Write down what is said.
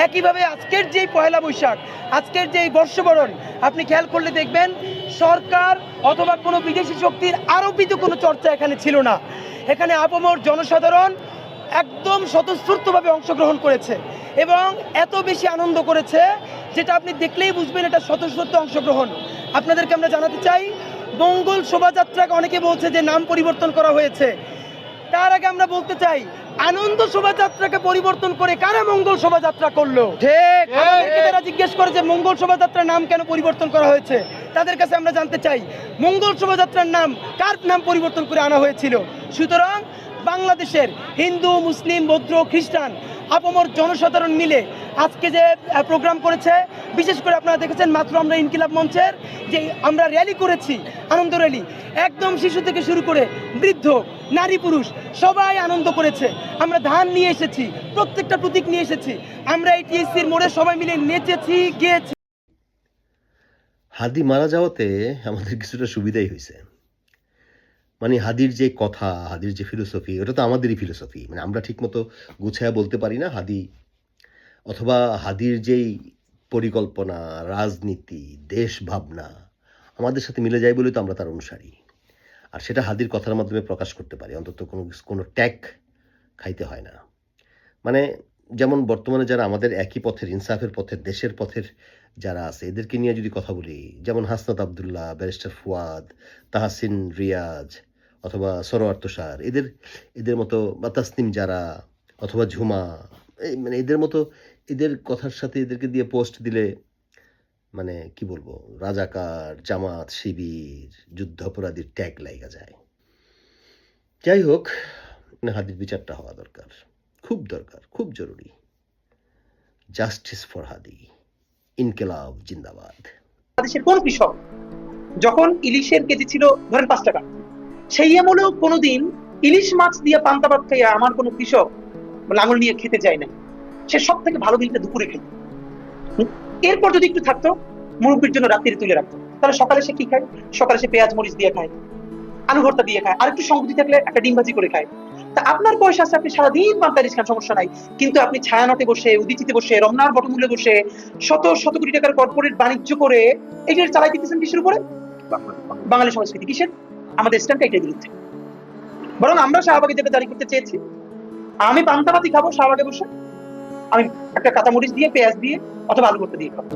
একইভাবে আজকের যেই পয়লা বৈশাখ, আজকের যেই বর্ষবরণ, আপনি খেয়াল করলে দেখবেন সরকার অথবা কোনো বিদেশি শক্তির আরোপিত কোনো চর্চা এখানে ছিল না। এখানে আপামর জনসাধারণ একদম স্বতঃস্ফূর্তভাবে অংশগ্রহণ করেছে এবং এত বেশি আনন্দ করেছে যেটা আপনি দেখলেই বুঝবেন এটা স্বতঃস্ফূর্ত অংশগ্রহণ। আপনাদেরকে আমরা জানাতে চাই, মঙ্গল শোভাযাত্রাকে অনেকে বলছে যে নাম পরিবর্তন করা হয়েছে। তার আগে আমরা বলতে চাই, আনন্দ শোভাযাত্রাকে পরিবর্তন করে কারা মঙ্গল শোভাযাত্রা করলো? আমাদেরকে তারা জিজ্ঞেস করে যে মঙ্গল শোভাযাত্রার নাম কেন পরিবর্তন করা হয়েছে। তাদের কাছে আমরা জানতে চাই, মঙ্গল শোভাযাত্রার নাম কার নাম পরিবর্তন করে আনা হয়েছিল? সুতরাং বাংলাদেশের হিন্দু, মুসলিম, বৌদ্ধ, খ্রিস্টান আপামর জনসাধারণ মিলে আজকে যে প্রোগ্রাম করেছে, বিশেষ করে আপনারা দেখেছেন মাত্র আমরা ইনকিলাব মঞ্চের যে আমরা র্যালি করেছি, আনন্দ র্যালি, একদম শিশু থেকে শুরু করে বৃদ্ধ, নারী, পুরুষ সবাই আনন্দ করেছে। আমরা ধান নিয়ে এসেছি, প্রত্যেকটা প্রতীক নিয়ে এসেছি, আমরা এই টিএসসির মোড়ে সবাই মিলে নেচেছি, গেয়েছি। হাদি মারা যাওয়াতে আমাদের কিছুটা সুবিধাই হয়েছে। মানে হাদির যে কথা, হাদির যে ফিলোসফি, ওটা তো আমাদেরই ফিলোসফি। মানে আমরা ঠিকমতো গুছায়া বলতে পারি না হাদি, অথবা হাদির যেই পরিকল্পনা, রাজনীতি, দেশ ভাবনা আমাদের সাথে মিলে যায় বলে তো আমরা তার অনুসারী। আর সেটা হাদির কথার মাধ্যমে প্রকাশ করতে পারি, অন্তত কোনো ট্যাগ খাইতে হয় না। মানে যেমন বর্তমানে যারা আমাদের একই পথের, ইনসাফের পথের, দেশের পথের যারা আছে, এদেরকে নিয়ে যদি কথা বলি, যেমন হাসনাত আবদুল্লাহ, ব্যারিস্টার ফুয়াদ, তাহসিন রিয়াজ অথবা সরোয়ার তুষার, এদের মতো, বা তাসনিম যারা, অথবা ঝুমা, মানে এদের মতো, এদের কথার সাথে এদেরকে দিয়ে পোস্ট দিলে মানে কি বলবো, রাজাকার, জামাত, শিবির, যুদ্ধাপরাধীর ট্যাগ লাইগা যায়। যাই হোক, হাদির বিচারটা হওয়া দরকার, খুব দরকার, খুব জরুরি। জাস্টিস ফর হাদি, ইনকিলাব জিন্দাবাদ। বাংলাদেশের কোন কৃষক যখন ইলিশের কেজি ছিল ধরেন 5 টাকা, সেই আমলেও কোনোদিন ইলিশ মাছ দিয়ে পান্তা ভাত খাইয়া আমার কোনো কৃষক লাঙল নিয়ে খেতে যায় না। সে সব থেকে ভালো দিনটা দুপুরে খেত। এরপর যদি একটু থাকতো, মুরব্বীর জন্য রাত্রিরে তুলে রাখতো, তাহলে সকালে সে কি খায়? সকালে সে পেঁয়াজ মরিচ দিয়ে খায়, আলু ভর্তা দিয়ে খায়, আর একটু সংগতি থাকলে একটা ডিম ভাজি করে খায়। তা আপনার পয়সা আছে, আপনি সারাদিন পান্তা ইলিশ খান, সমস্যা নাই। কিন্তু আপনি ছায়ানটে বসে, উদিচিতে বসে, রমনার বটমূলে বসে শত শত কোটি টাকার কর্পোরেট বাণিজ্য করে এইটা চালাই দিতেছেন কিসের উপরে? বাঙালি সংস্কৃতি কিসের? আমাদের স্ট্যান্ডটা এটার বিরুদ্ধে। বরং আমরা শাহবাগে যেটা জারি করতে চেয়েছি, আমি পান্তা ভাতই খাবো শাহবাগে বসে, আমি একটা কাঁচামরিচ দিয়ে, পেঁয়াজ দিয়ে অথবা আলু ভর্তা দিয়ে খাবো।